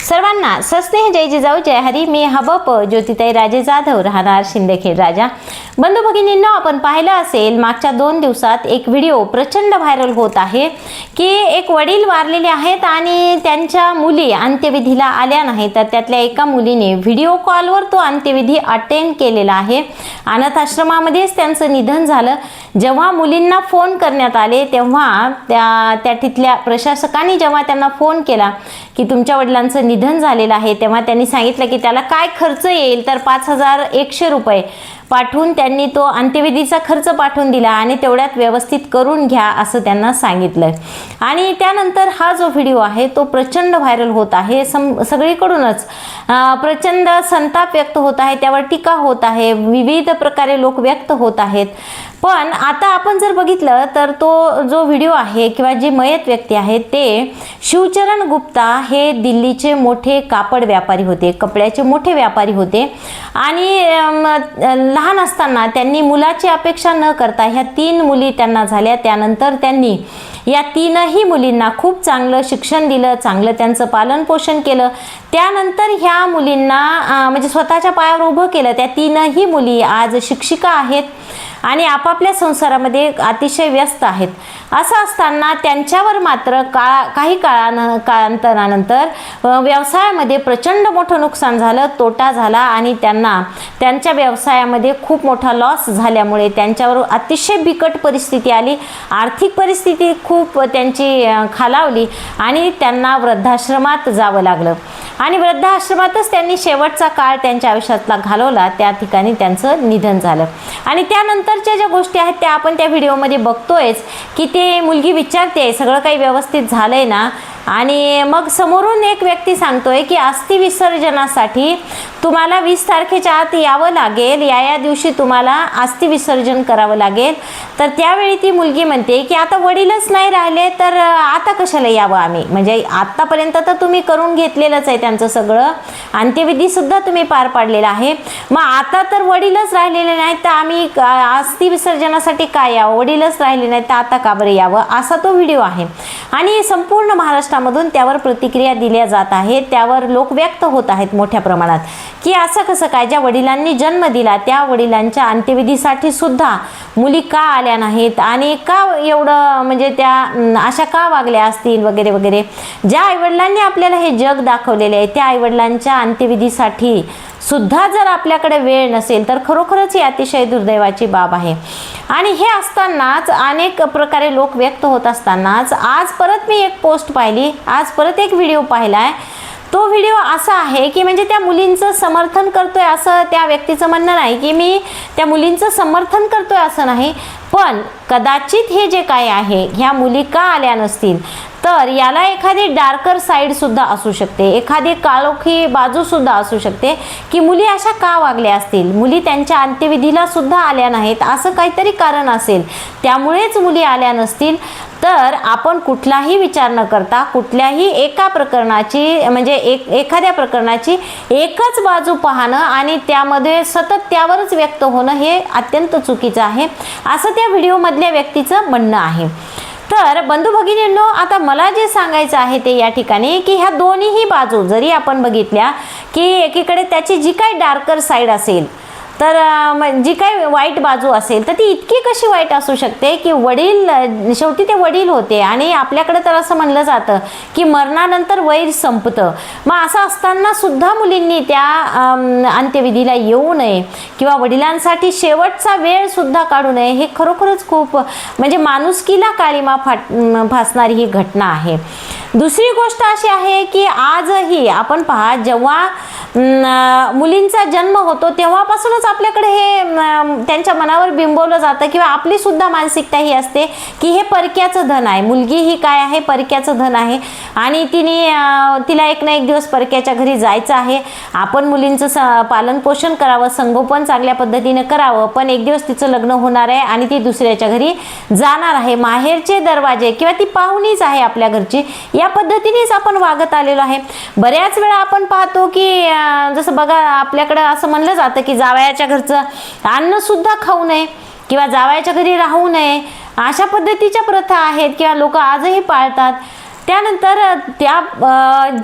सर्वांना सस्नेह जय जिजाऊ जय हरी। मी हबप ज्योतिताई राजे जाधव, राहणार शिंदखेड राजा। बंधू भगिनींनो, आपण पाहिलं असेल मागच्या 2 दिवसात एक व्हिडिओ प्रचंड व्हायरल होत आहे की एक वडील वारलेले आहेत आणि त्यांच्या मुली अंत्यविधीला आल्या नाही, तर त्यातल्या एका मुलीने व्हिडिओ कॉलवर तो अंत्यविधी अटेंड केलेला आहे। अनाथ आश्रमामध्येच त्यांचं निधन झालं। जेव्हा मुलींना फोन करण्यात आले तेव्हा त्या तिथल्या प्रशासकांनी जेव्हा त्यांना फोन केला की तुमच्या वडिलांचं निधन झालेलं आहे, तेव्हा त्यांनी सांगितलं की त्याला काय खर्च येईल, तर 5100 रुपये पाठवून त्यांनी तो अंत्यविधीचा खर्च पाठवून दिला आणि तेवढ्यात व्यवस्थित करून घ्या असं त्यांना सांगितलं। आणि त्यानंतर हा जो व्हिडिओ आहे तो प्रचंड व्हायरल होत आहे। सगळीकडूनच प्रचंड संताप व्यक्त होत आहे, त्यावर टीका होत आहे, विविध प्रकारे लोक व्यक्त होत आहेत। पण आता आपण जर बघितलं तर तो जो व्हिडिओ आहे किंवा जी मयत व्यक्ती आहे ते शिवचरण गुप्ता हे दिल्लीचे मोठे कापड व्यापारी होते, कपड्याचे मोठे व्यापारी होते। आणि लहान असताना त्यांनी मुलाची अपेक्षा न करता ह्या 3 मुली त्यांना झाल्या। त्यानंतर त्यांनी या 3ही मुलींना खूप चांगलं शिक्षण दिलं, चांगलं त्यांचं पालन पोषण केलं। त्यानंतर ह्या मुलींना म्हणजे स्वतःच्या पायावर उभं केलं। त्या 3ही मुली आज शिक्षिका आहेत आणि आपापल्या संसारामध्ये अतिशय व्यस्त आहेत। असं असताना त्यांच्यावर मात्र काही काळानंतर व्यवसायामध्ये प्रचंड मोठं नुकसान झालं, तोटा झाला आणि त्यांना त्यांच्या व्यवसायामध्ये खूप मोठा लॉस झाल्यामुळे त्यांच्यावर अतिशय बिकट परिस्थिती आली। आर्थिक परिस्थिती खूप त्यांची खालावली आणि त्यांना वृद्धाश्रमात जावं लागलं आणि वृद्धाश्रमातच त्यांनी शेवटचा काळ त्यांच्या आयुष्यातला घालवला। त्या ठिकाणी त्यांचं निधन झालं आणि त्यानंतरच्या ज्या गोष्टी आहेत त्या आपण त्या व्हिडिओमध्ये बघतोयच की ते मुलगी विचारते सगळं काही व्यवस्थित झालंय ना, आणि मग समोरून एक व्यक्ती सांगतोय की अस्थि विसर्जनासाठी तुम्हाला 20 तारखेच्या आत यावं लागेल, या दिवशी तुम्हाला अस्थि विसर्जन करावं लागेल। तर त्यावेळी ती मुलगी म्हणते की आता वडीलच नाही राहिले तर आता कशाला यावं आम्ही, म्हणजे आतापर्यंत तर तुम्ही करून घेतलेलंच आहे, त्यांचं सगळं अंत्यविधी सुद्धा तुम्ही पार पाडलेला आहे, मग आता तर वडीलच राहिलेले नाहीत तर आम्ही अस्थि विसर्जनासाठी काय यावं, वडीलच राहिले नाहीत तर आता का बरं यावं, असा तो व्हिडिओ आहे। आणि संपूर्ण महाराष्ट्रामधून त्यावर प्रतिक्रिया दिल्या जात आहेत, त्यावर लोक व्यक्त होत आहेत मोठ्या प्रमाणात की असं कसं काय, ज्या वडिलांनी जन्म दिला त्या वडिलांच्या अंत्यविधीसाठी सुद्धा मुली का आल्या नाहीत आणि का एवढं म्हणजे त्या अशा का वागल्या असतील वगैरे वगैरे। ज्या आईवडिलांनी आपल्याला हे जग दाखवलेले आहे त्या आईवडिलांच्या अंत्यविधीसाठी सुद्धा जर आपल्याकडे वेळ नसेल तर खरोखरच ही अतिशय दुर्दैवाची बाब आहे। आणि हे असतानाच अनेक प्रकारे लोक व्यक्त होत असतानाच आज परत मी एक पोस्ट पाहिली, आज परत एक व्हिडिओ पाहिलाय। तो व्हिडिओ असा आहे की म्हणजे त्या मुलींचं समर्थन करतोय असं त्या व्यक्तीचं म्हणणं नाही की मी त्या मुलींचं समर्थन करतोय असं नाही, पण कदाचित हे जे काय आहे ह्या मुली का आल्या नसतील तर याला एखादी डार्कर साईड सुद्धा असू शकते, एखादी काळोखी बाजू सुद्धा असू शकते की मुली अशा का वागल्या असतील, मुली त्यांच्या अंत्यविधीला सुद्धा आल्या नाहीत, असं काहीतरी कारण असेल त्यामुळेच मुली आल्या नसतील। तर आपण कुठलाही विचार न करता कुठल्याही एका प्रकरणाची म्हणजे एखाद्या प्रकरणाची एकच बाजू पाहणं आणि त्यामध्ये सतत त्यावरच व्यक्त होणं हे अत्यंत चुकीचं आहे, असं त्या व्हिडिओमधल्या व्यक्तीचं म्हणणं आहे। तर बंधू भगिनींनो, आता मला जे सांगायचं आहे ते या ठिकाणी की ह्या दोन्हीही बाजू जरी आपण बघितल्या की एकीकडे त्याची जी काही डार्कर साईड असेल तर जी काही वाईट बाजू असेल तर ती इतकी कशी वाईट असू शकते की वडील शेवटी ते वडील होते आणि आपल्याकडे तर असं म्हणलं जातं की मरणानंतर वैर संपतं, मग असं असताना सुद्धा मुलींनी त्या अंत्यविधीला येऊ नये किंवा वडिलांसाठी शेवटचा वेळ सुद्धा काढू नये, हे खरोखरच खूप म्हणजे माणुसकीला काळीमा फासणारी ही घटना आहे। दुसरी गोष्ट अशी आहे की आजही आपण पहा जेव्हा मुलींचा जन्म होतो तेव्हापासूनच आपल्याकडे हे त्यांच्या मनावर बिंबवलं जातं किंवा आपली सुद्धा मानसिकता ही असते की हे परक्याचं धन आहे, मुलगी ही काय आहे परक्याचं धन आहे आणि तिला एक ना एक दिवस परक्याच्या घरी जायचं आहे। आपण मुलींचं पालन पोषण करावं, संगोपन चांगल्या पद्धतीने करावं, पण एक दिवस तिचं लग्न होणार आहे आणि ती दुसऱ्याच्या घरी जाणार आहे, माहेरचे दरवाजे किंवा ती पाहुणीच आहे आपल्या घरची, या पद्धतीनेच आपण वागत आलेलो आहे। बऱ्याच वेळा आपण पाहतो की जसं बघा आपल्याकडे असं म्हणलं जातं की जावयाच्या घरचं अन्न सुद्धा खाऊ नये किंवा जावयाच्या घरी राहू नये, अशा पद्धतीच्या प्रथा आहेत किंवा लोक आजही पाळतात। त्यानंतर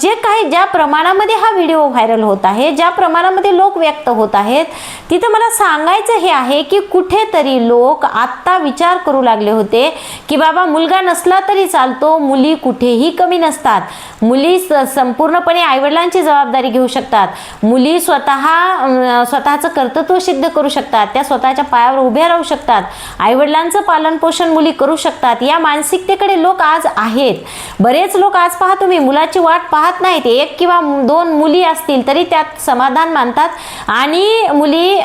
ज्या प्रमाणामध्ये हा व्हिडिओ व्हायरल होत आहे, ज्या प्रमाणामध्ये लोक व्यक्त होत आहेत, तिथं मला सांगायचं हे आहे की कुठेतरी लोक आत्ता विचार करू लागले होते की बाबा मुलगा नसला तरी चालतो, मुली कुठेही कमी नसतात, मुली संपूर्णपणे आईवडिलांची जबाबदारी घेऊ शकतात, मुली स्वतःचं कर्तृत्व सिद्ध करू शकतात, त्या स्वतःच्या पायावर उभ्या राहू शकतात, आईवडिलांचं पालन पोषण मुली करू शकतात, या मानसिकतेकडे लोक आज आहेत. बरेच लोक आज पहा तुम्ही मुलाची वाट पाहत नाहीत, 1 किंवा 2 मुली असतील तरी त्यात समाधान मानतात आणि मुली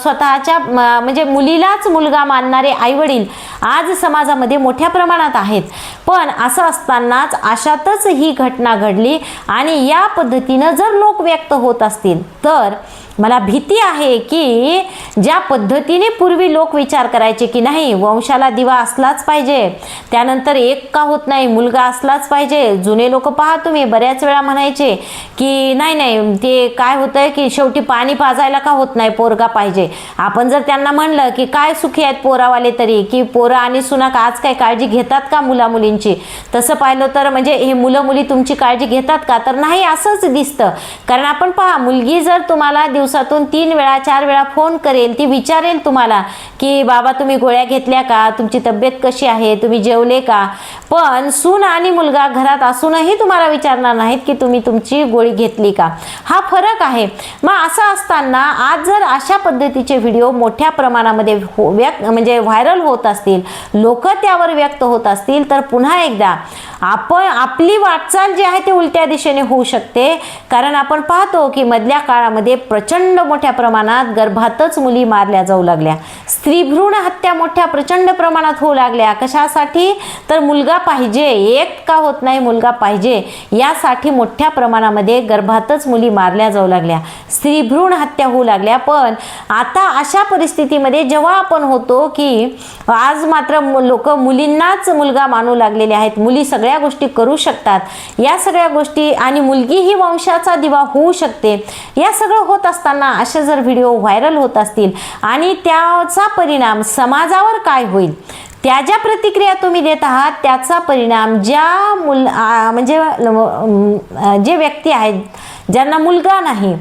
स्वतःच्या म्हणजे मुलीलाच मुलगा मानणारे आईवडील आज समाजामध्ये मोठ्या प्रमाणात आहेत. पण असं असतानाच अशातच ही घटना घडली आणि या पद्धतीनं जर लोक व्यक्त होत असतील तर मला भीती आहे की ज्या पद्धतीने पूर्वी लोक विचार करायचे की नाही वंशाला दिवा असलाच पाहिजे, त्यानंतर एक का होत नाही मुलगा असलाच पाहिजे. जुने लोक पहा तुम्ही बऱ्याच वेळा म्हणायचे की नाही ते काय होतंय की शेवटी पाणी पाजायला का होत नाही, पोरगा पाहिजे. आपण जर त्यांना म्हणलं की काय सुखी आहेत पोरावाले तरी, की पोरं आणि सुनाक आज काय काळजी घेतात का मुला मुलींची, तसं पाहिलं तर म्हणजे हे मुलं मुली तुमची काळजी घेतात का, तर नाही असंच दिसतं. कारण आपण पहा मुलगी जर तुम्हाला दिवसातून 3 वेळा 4 वेळा फोन करेल, ती विचारेल तुम्हाला की बाबा तुम्ही गोळ्या घेतल्या का, तुमची तब्येत कशी आहे, तुम्ही जेवले का. पण सून आणि मुलगा घरात असूनही तुम्हाला विचारणार नाहीत की तुम्ही तुमची गोळी घेतली का. हा फरक आहे. मग असं असताना आज जर अशा पद्धतीचे व्हिडिओ मोठ्या प्रमाणामध्ये म्हणजे व्हायरल होत असतील, लोक त्यावर व्यक्त होत असतील, तर पुन्हा एकदा आपली वाटचाल जी आहे ती उलट्या दिशेने होऊ शकते. कारण आपण पाहतो की मधल्या काळामध्ये प्रचंड मोठ्या प्रमाणात गर्भातच मुली मारल्या जाऊ लागल्या, स्त्री भ्रूण हत्या मोठ्या प्रचंड प्रमाणात होऊ लागल्या. कशासाठी, तर मुलगा पाहिजे, एक का होत नाही मुलगा पाहिजे यासाठी मोठ्या प्रमाणामध्ये गर्भातच मुली मारल्या जाऊ लागल्या, स्त्री भ्रूण हत्या होऊ लागल्या. पण आता अशा परिस्थितीमध्ये जेव्हा आपण होतो की आज मात्र लोक मुलींनाच मुलगा मानू लागलेले आहेत, मुली सगळ्या गोष्टी करू शकतात, या सगळ्या गोष्टी आणि मुलगी ही वंशाचा दिवा होऊ शकते, या सगळं होत असताना असे जर व्हिडिओ व्हायरल होत असतील आणि त्याचा परिणाम समाजावर काय होईल, त्या ज्या प्रतिक्रिया तुम्ही देत आहात त्याचा परिणाम ज्या म्हणजे जे व्यक्ती आहेत ज्यांना मुलगा नाही,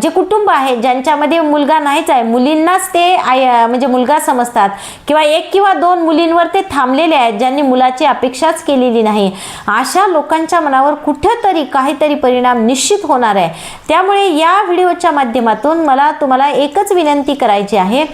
जे कुटुंब आहे ज्यांच्यामध्ये मुलगा नाहीच आहे, मुलींनाच ते म्हणजे मुलगा समजतात किंवा 1 किंवा 2 मुलींवर ते थांबलेले आहेत, ज्यांनी मुलाची अपेक्षाच केलेली नाही, अशा लोकांच्या मनावर कुठेतरी काहीतरी परिणाम निश्चित होणार आहे. त्यामुळे या व्हिडिओच्या माध्यमातून मला तुम्हाला एकच विनंती करायची आहे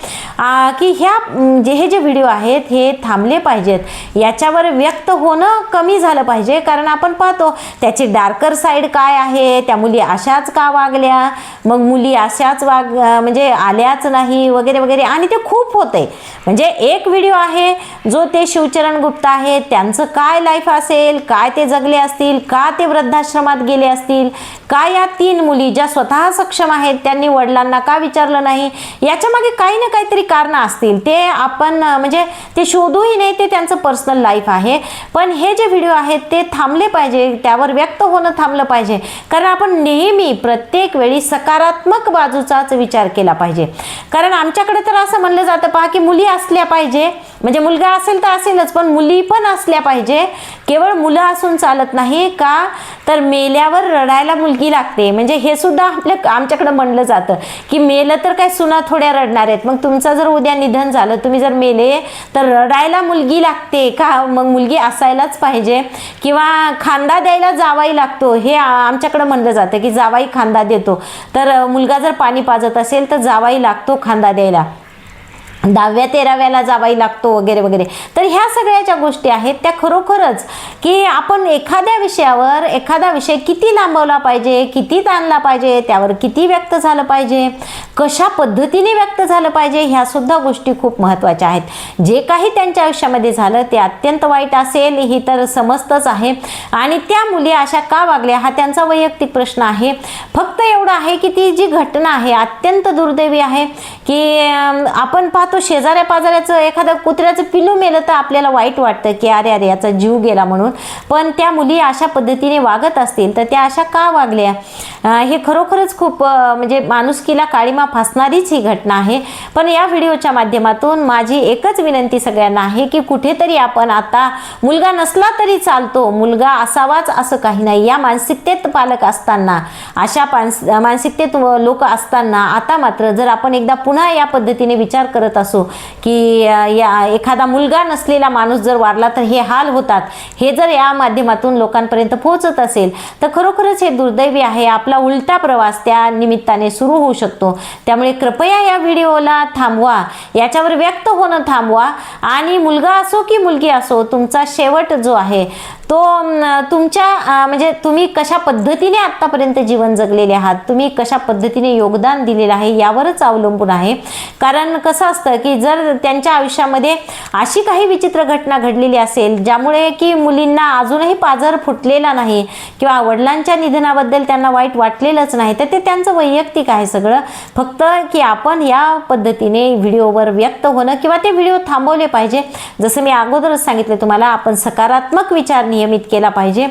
की हे जे व्हिडिओ आहेत हे थांबले पाहिजेत, याच्यावर व्यक्त होणं कमी झालं पाहिजे. कारण आपण पाहतो त्याची डार्कर साईड काय आहे, त्या मुली अशाच का वागल्या, मग मुली अशाच म्हणजे आल्याच नाही वगैरे वगैरे, आणि ते खूप होते. म्हणजे एक व्हिडिओ आहे जो ते शिवचरण गुप्ता आहेत त्यांचं काय लाईफ असेल, काय ते जगले असतील, का ते वृद्धाश्रमात गेले असतील, का या 3 मुली ज्या स्वतः सक्षम आहेत त्यांनी वडिलांना का विचारलं नाही, याच्या मागे काही ना काहीतरी कारण असतील, ते आपण म्हणजे ते शोधूही नाही, ते त्यांचं पर्सनल लाईफ आहे. पण हे जे व्हिडिओ आहेत ते थांबले पाहिजे, त्यावर व्यक्त होणं थांबलं पाहिजे. कारण आपण नेहमी प्रत्येक वेळी सकारात्मक बाजूचाच विचार केला पाहिजे. कारण आमच्याकडे तर असं म्हणलं जातं पहा की मुली असल्या पाहिजे, म्हणजे मुलगा असेल तर असेलच पण मुली पण असल्या पाहिजे. केवळ मुलं असून चालत नाही का, तर मेल्यावर रडायला मुलगी लागते. म्हणजे हे सुद्धा आमच्याकडे म्हणलं जातं की मेलं तर काय सुना थोड्या रडणार आहेत, मग तुमचं जर उद्या निधन झालं, तुम्ही जर मेले तर रडायला मुलगी लागते का, मग मुलगी असायलाच पाहिजे. किंवा खांदा द्यायला जावाई लागतो, हे आमच्याकडे म्हणलं जातं की जावाई खांदा देतो, तर मुलगा जर पाणी पाजत असेल तर जावाई लागतो खांदा द्यायला, 10व्या 13व्याला जावाई लागतो वगैरे वगैरे. तर ह्या सगळ्या ज्या गोष्टी आहेत त्या खरोखरच की आपण एखाद्या विषयावर एखादा विषय किती लांबवला पाहिजे, किती ताणला पाहिजे, त्यावर किती व्यक्त झालं पाहिजे, कशा पद्धतीने व्यक्त झालं पाहिजे, ह्या सुद्धा गोष्टी खूप महत्त्वाच्या आहेत. जे काही त्यांच्या आयुष्यामध्ये झालं ते अत्यंत वाईट असेल ही तर समजतच आहे, आणि त्या मुली अशा का वागल्या हा त्यांचा वैयक्तिक प्रश्न आहे. फक्त एवढं आहे की ती जी घटना आहे अत्यंत दुर्दैवी आहे की आपण तो शेजाऱ्या पाजाऱ्याचं एखादं कुत्र्याचं पिल्लू मेलं तर आपल्याला वाईट वाटतं की अरे अरे याचा जीव गेला म्हणून. पण त्या मुली अशा पद्धतीने वागत असतील तर त्या अशा का वागल्या, हे खरोखरच खूप म्हणजे माणुसकीला काळीमा फासणारीच ही घटना आहे. पण या व्हिडिओच्या माध्यमातून माझी एकच विनंती सगळ्यांना आहे की कुठेतरी आपण आता मुलगा नसला तरी चालतो, मुलगा असावाच असं काही नाही, या मानसिकतेत पालक असताना, अशा मानसिकतेत लोक असताना आता मात्र जर आपण एकदा पुन्हा या पद्धतीने विचार करत असू की या एखादा मुलगा नसलेला माणूस जर वारला तर हे हाल होतात, हे जर या माध्यमातून लोकांपर्यंत पोहोचत असेल तर खरोखरच हे दुर्दैवी आहे. आपला उलटा प्रवास त्या निमित्ताने सुरू होऊ शकतो. त्यामुळे कृपया या व्हिडिओला थांबवा, याच्यावर व्यक्त होणं थांबवा आणि मुलगा असो की मुलगी असो, तुमचा शेवट जो आहे तो तुमच्या म्हणजे तुम्ही कशा पद्धतीने आतापर्यंत जीवन जगलेले आहात, तुम्ही कशा पद्धतीने योगदान दिलेलं आहे यावरच अवलंबून आहे. कारण कसं असतं की जर त्यांच्या आयुष्यामध्ये अशी काही विचित्र घटना घडलेली असेल ज्यामुळे की मुलींना अजूनही पाझर फुटलेला नाही किंवा वडिलांच्या निधनाबद्दल त्यांना वाईट वाटलेलंच नाही, तर ते त्यांचं वैयक्तिक आहे सगळं. फक्त की आपण या पद्धतीने व्हिडिओवर व्यक्त होणं किंवा ते व्हिडिओ थांबवले पाहिजे. जसं मी अगोदरच सांगितलं तुम्हाला, आपण सकारात्मक विचार नियमित केला पाहिजे.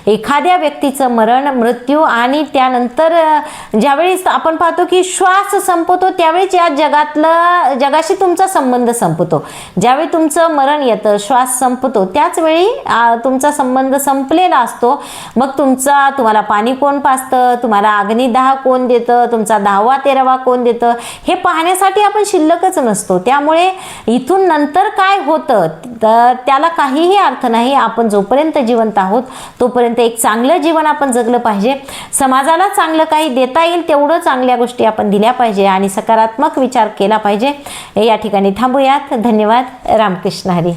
एखाद्या व्यक्तीचं मरण, मृत्यू आणि त्यानंतर ज्यावेळेस आपण पाहतो की श्वास संपतो त्यावेळेस या जगाशी तुमचा संबंध संपतो. ज्यावेळी तुमचं मरण येतं, श्वास संपतो, त्याच वेळी तुमचा संबंध संपलेला असतो. मग तुम्हाला पाणी कोण पाजतं, तुम्हाला अग्निदाह कोण देतं, तुमचा 10वा 13वा कोण देतं, हे पाहण्यासाठी आपण शिल्लकच नसतो. त्यामुळे इथून नंतर काय होतं तर त्याला काहीही अर्थ नाही. आपण जोपर्यंत जिवंत आहोत तोपर्यंत एक चांगलं जीवन आपण जगलं पाहिजे. समाजाला चांगलं काही देता येईल तेवढं चांगल्या गोष्टी आपण दिल्या पाहिजे आणि सकारात्मक विचार केला पाहिजे. या ठिकाणी थांबूयात. धन्यवाद. रामकृष्ण हरी.